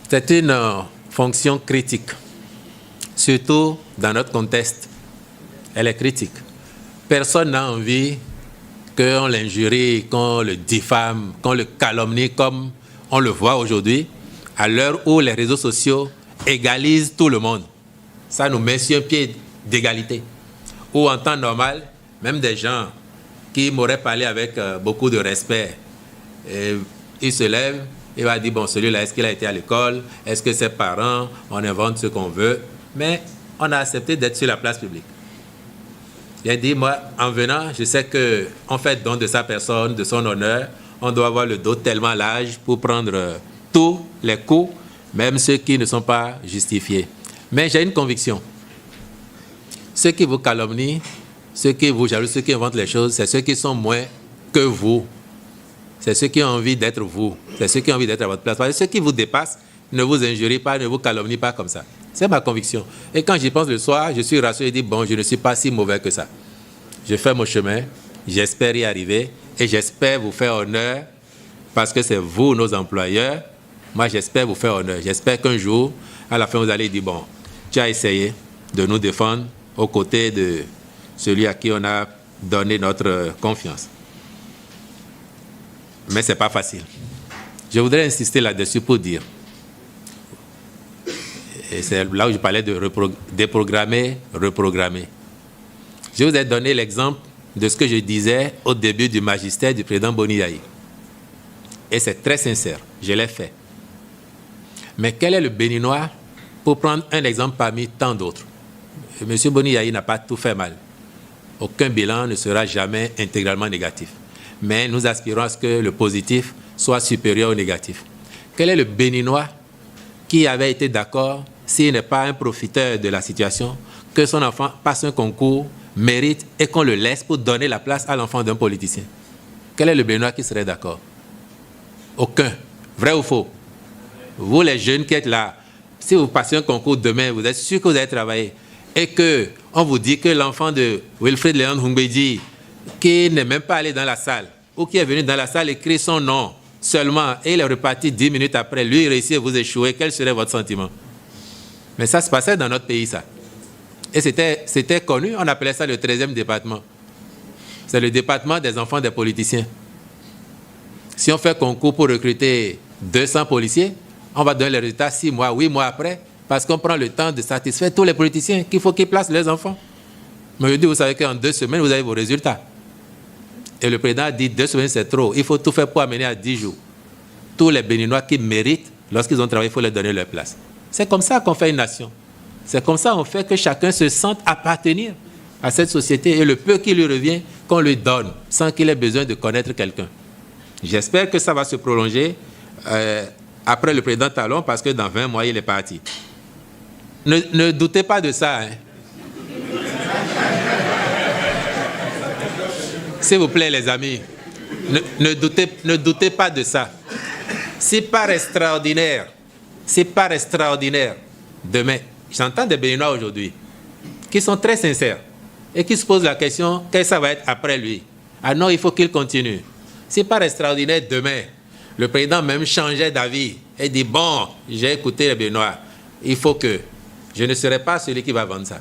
C'est une fonction critique, surtout dans notre contexte. Elle est critique. Personne n'a envie qu'on l'injurie, qu'on le diffame, qu'on le calomnie comme on le voit aujourd'hui, à l'heure où les réseaux sociaux égalisent tout le monde. Ça nous met sur un pied d'égalité. Ou en temps normal, même des gens qui m'auraient parlé avec beaucoup de respect, ils se lèvent, il va dire, bon, celui-là, est-ce qu'il a été à l'école? Est-ce que ses parents? On invente ce qu'on veut. Mais on a accepté d'être sur la place publique. Il a dit, moi, en venant, je sais qu'on fait don de sa personne, de son honneur. On doit avoir le dos tellement large pour prendre tous les coups, même ceux qui ne sont pas justifiés. Mais j'ai une conviction. Ceux qui vous calomnient, ceux qui vous jalousent, ceux qui inventent les choses, c'est ceux qui sont moins que vous. C'est ceux qui ont envie d'être vous. C'est ceux qui ont envie d'être à votre place. Parce que ceux qui vous dépassent ne vous injurient pas, ne vous calomnient pas comme ça. C'est ma conviction. Et quand j'y pense le soir, je suis rassuré et dis, bon, je ne suis pas si mauvais que ça. Je fais mon chemin, j'espère y arriver et j'espère vous faire honneur parce que c'est vous, nos employeurs. Moi, j'espère vous faire honneur. J'espère qu'un jour, à la fin, vous allez dire, bon, tu as essayé de nous défendre aux côtés de celui à qui on a donné notre confiance. Mais ce n'est pas facile. Je voudrais insister là-dessus pour dire, et c'est là où je parlais de déprogrammer, reprogrammer. Je vous ai donné l'exemple de ce que je disais au début du magistère du président Boni Yayi. Et c'est très sincère, je l'ai fait. Mais quel est le Béninois pour prendre un exemple parmi tant d'autres? M. Boni Yayi n'a pas tout fait mal. Aucun bilan ne sera jamais intégralement négatif. Mais nous aspirons à ce que le positif soit supérieur au négatif. Quel est le Béninois qui avait été d'accord, s'il n'est pas un profiteur de la situation, que son enfant passe un concours, mérite et qu'on le laisse pour donner la place à l'enfant d'un politicien? Quel est le Béninois qui serait d'accord? Aucun. Vrai ou faux? Vous les jeunes qui êtes là, si vous passez un concours demain, vous êtes sûr que vous allez travailler et qu'on vous dit que l'enfant de Wilfrid Léon Humbedi, qui n'est même pas allé dans la salle, ou qui est venu dans la salle écrire son nom seulement, et il est reparti 10 minutes après, lui il réussit à vous échouer, quel serait votre sentiment? Mais ça se passait dans notre pays, ça. Et c'était connu, on appelait ça le 13e département. C'est le département des enfants des politiciens. Si on fait concours pour recruter 200 policiers, on va donner les résultats 6 mois, 8 mois après, parce qu'on prend le temps de satisfaire tous les politiciens qu'il faut qu'ils placent leurs enfants. Mais je dis, vous savez qu'en 2 semaines, vous avez vos résultats. Et le président a dit 2 semaines, c'est trop. Il faut tout faire pour amener à 10 jours. Tous les Béninois qui méritent, lorsqu'ils ont travaillé, il faut leur donner leur place. C'est comme ça qu'on fait une nation. C'est comme ça qu'on fait que chacun se sente appartenir à cette société et le peu qui lui revient, qu'on lui donne, sans qu'il ait besoin de connaître quelqu'un. J'espère que ça va se prolonger après le président Talon, parce que dans 20 mois, il est parti. Ne doutez pas de ça, hein. S'il vous plaît, les amis, ne doutez pas de ça. C'est pas extraordinaire, demain, j'entends des Béninois aujourd'hui qui sont très sincères et qui se posent la question, qu'est-ce que ça va être après lui? Ah non, il faut qu'il continue. C'est pas extraordinaire demain. Le président même changeait d'avis et dit, bon, j'ai écouté les Béninois, il faut que je ne serai pas celui qui va vendre ça.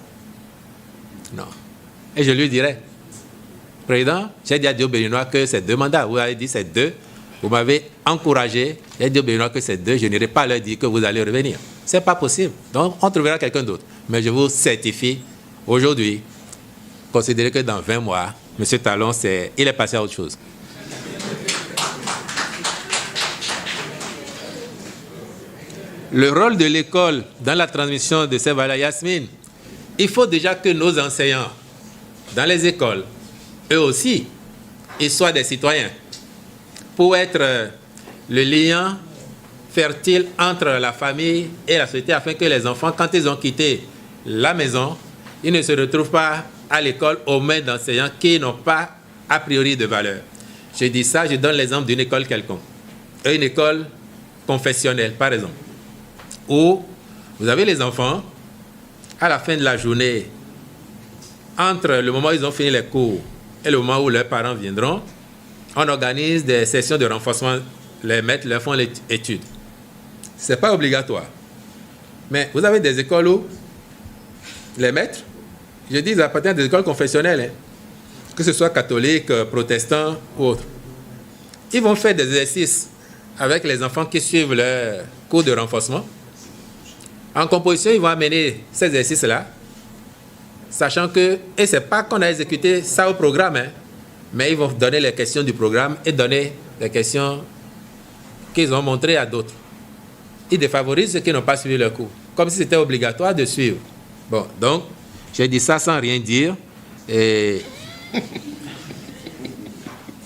Non. Et je lui dirais, président, j'ai dit à Dieu Béninois que c'est 2 mandats. Vous avez dit c'est 2. Vous m'avez encouragé. J'ai dit aux Béninois que c'est 2. Je n'irai pas leur dire que vous allez revenir. Ce n'est pas possible. Donc, on trouvera quelqu'un d'autre. Mais je vous certifie, aujourd'hui, considérez que dans 20 mois, M. Talon, il est passé à autre chose. Le rôle de l'école dans la transmission de ces valeurs, Yasmine, il faut déjà que nos enseignants, dans les écoles, eux aussi, ils soient des citoyens pour être le lien fertile entre la famille et la société, afin que les enfants, quand ils ont quitté la maison, ils ne se retrouvent pas à l'école aux mains d'enseignants qui n'ont pas a priori de valeur. Je dis ça, je donne l'exemple d'une école quelconque, une école confessionnelle par exemple, où vous avez les enfants, à la fin de la journée, entre le moment où ils ont fini les cours et le moment où leurs parents viendront, on organise des sessions de renforcement. Les maîtres leur font l'étude. Ce n'est pas obligatoire. Mais vous avez des écoles où les maîtres, je dis, ils appartiennent à des écoles confessionnelles, hein, que ce soit catholiques, protestants ou autres. Ils vont faire des exercices avec les enfants qui suivent leur cours de renforcement. En composition, ils vont amener ces exercices-là, sachant que, et ce n'est pas qu'on a exécuté ça au programme, hein, mais ils vont donner les questions du programme et donner les questions qu'ils ont montrées à d'autres. Ils défavorisent ceux qui n'ont pas suivi leur cours, comme si c'était obligatoire de suivre. Bon, donc, j'ai dit ça sans rien dire. Et...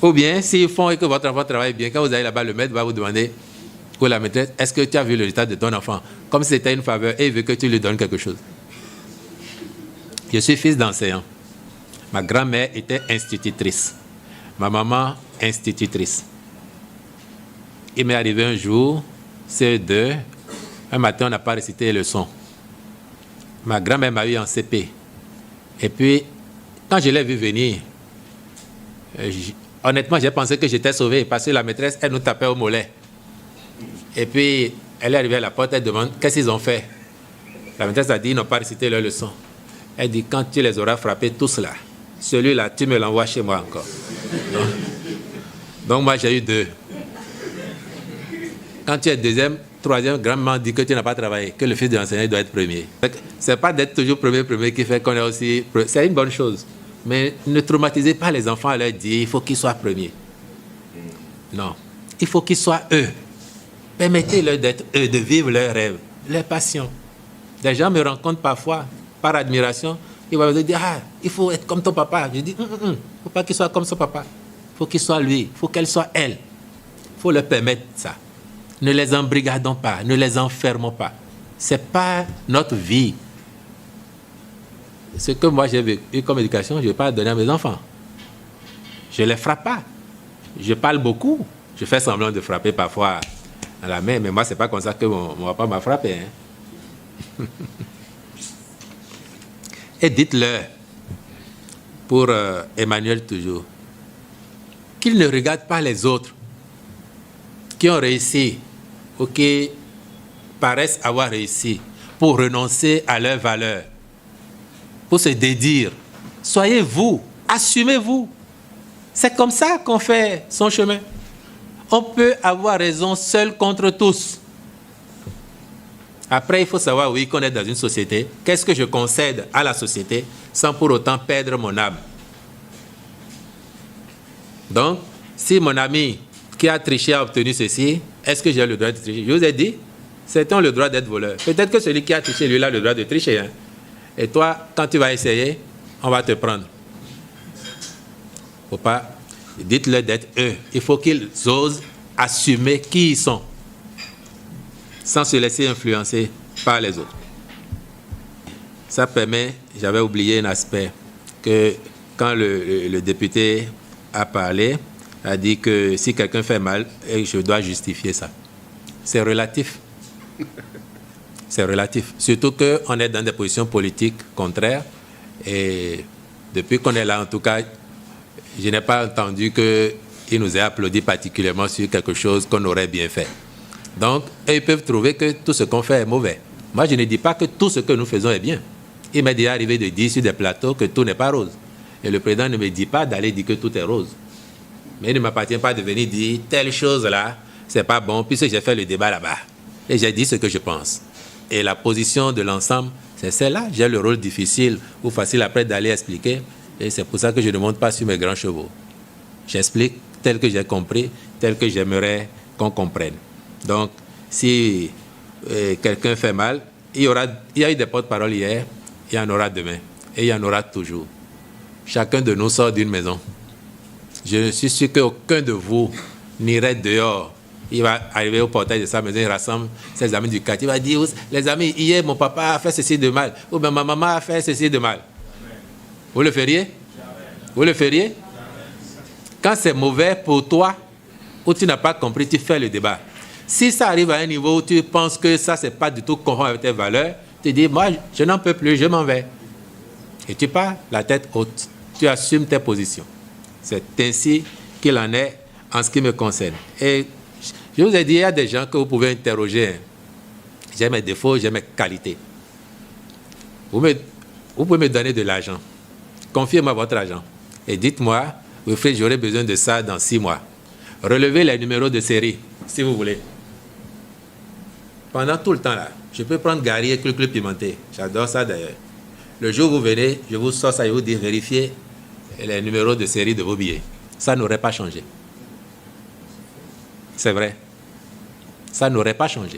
Ou bien, s'ils font et que votre enfant travaille bien, quand vous allez là-bas, le maître va vous demander, ou la maîtresse, est-ce que tu as vu le résultat de ton enfant? Comme si c'était une faveur et il veut que tu lui donnes quelque chose. Je suis fils d'enseignant. Ma grand-mère était institutrice. Ma maman, institutrice. Il m'est arrivé un jour, CE2, un matin, on n'a pas récité les leçons. Ma grand-mère m'a eu en CP. Et puis, quand je l'ai vu venir, honnêtement, j'ai pensé que j'étais sauvé parce que la maîtresse, elle nous tapait au mollet. Et puis, elle est arrivée à la porte, elle demande qu'est-ce qu'ils ont fait. La maîtresse a dit ils n'ont pas récité leurs leçons. Elle dit quand tu les auras frappés tous là, celui-là, tu me l'envoies chez moi encore. Donc moi, j'ai eu 2. Quand tu es deuxième, troisième, grand-maman dit que tu n'as pas travaillé, que le fils de l'enseignant doit être premier. Ce n'est pas d'être toujours premier qui fait qu'on est aussi... C'est une bonne chose. Mais ne traumatisez pas les enfants à leur dire il faut qu'ils soient premiers. Non. Il faut qu'ils soient eux. Permettez-leur d'être eux, de vivre leurs rêves, leurs passions. Des gens me rencontrent parfois, par admiration, ils vont me dire il faut être comme ton papa. Je dis il ne faut pas qu'il soit comme son papa. Il faut qu'il soit lui, il faut qu'elle soit elle. Il faut leur permettre ça. Ne les embrigadons pas, ne les enfermons pas. Ce n'est pas notre vie. Ce que moi j'ai vécu comme éducation, je ne vais pas donner à mes enfants. Je ne les frappe pas. Je parle beaucoup. Je fais semblant de frapper parfois à la main, mais moi, ce n'est pas comme ça que mon papa m'a frappé. Hein. Et dites-leur, pour Emmanuel toujours, qu'ils ne regardent pas les autres qui ont réussi ou qui paraissent avoir réussi pour renoncer à leurs valeurs, pour se dédire. Soyez vous, assumez-vous. C'est comme ça qu'on fait son chemin. On peut avoir raison seul contre tous. Après, il faut savoir, oui, qu'on est dans une société. Qu'est-ce que je concède à la société sans pour autant perdre mon âme? Donc, si mon ami qui a triché a obtenu ceci, est-ce que j'ai le droit de tricher? Je vous ai dit, certains ont le droit d'être voleur. Peut-être que celui qui a triché, lui, a le droit de tricher. Hein? Et toi, quand tu vas essayer, on va te prendre. Faut pas... Dites-leur d'être eux. Il faut qu'ils osent assumer qui ils sont, sans se laisser influencer par les autres. Ça permet, j'avais oublié un aspect, que quand le député a parlé, a dit que si quelqu'un fait mal, je dois justifier ça. C'est relatif. C'est relatif. Surtout qu'on est dans des positions politiques contraires. Et depuis qu'on est là, en tout cas, je n'ai pas entendu qu'il nous ait applaudi particulièrement sur quelque chose qu'on aurait bien fait. Donc, ils peuvent trouver que tout ce qu'on fait est mauvais. Moi, je ne dis pas que tout ce que nous faisons est bien. Il m'est déjà arrivé de dire sur des plateaux que tout n'est pas rose. Et le président ne me dit pas d'aller dire que tout est rose. Mais il ne m'appartient pas de venir dire telle chose là, c'est pas bon, puisque j'ai fait le débat là-bas. Et j'ai dit ce que je pense. Et la position de l'ensemble, c'est celle-là. J'ai le rôle difficile ou facile après d'aller expliquer. Et c'est pour ça que je ne monte pas sur mes grands chevaux. J'explique tel que j'ai compris, tel que j'aimerais qu'on comprenne. Donc, si quelqu'un fait mal, il y a eu des porte-paroles hier, il y en aura demain, et il y en aura toujours. Chacun de nous sort d'une maison. Je suis sûr qu'aucun de vous n'irait dehors. Il va arriver au portail de sa maison, il rassemble ses amis du quartier, il va dire, les amis, hier mon papa a fait ceci de mal, ou bien ma maman a fait ceci de mal. Vous le feriez? Vous le feriez? Quand c'est mauvais pour toi, ou tu n'as pas compris, tu fais le débat. Si ça arrive à un niveau où tu penses que ça, c'est pas du tout conforme avec tes valeurs, tu dis, moi, je n'en peux plus, je m'en vais. Et tu pars la tête haute. Tu assumes tes positions. C'est ainsi qu'il en est en ce qui me concerne. Et je vous ai dit, il y a des gens que vous pouvez interroger. j'ai mes défauts, j'ai mes qualités. Vous pouvez me donner de l'argent. Confiez-moi votre argent. Et dites-moi, Wilfried, j'aurai besoin de ça dans 6 mois. Relevez les numéros de série, si vous voulez. Pendant tout le temps là, je peux prendre Gary et Cluc pimenté. J'adore ça d'ailleurs. Le jour où vous venez, je vous sors ça et vous dis vérifiez les numéros de série de vos billets. Ça n'aurait pas changé. C'est vrai. Ça n'aurait pas changé.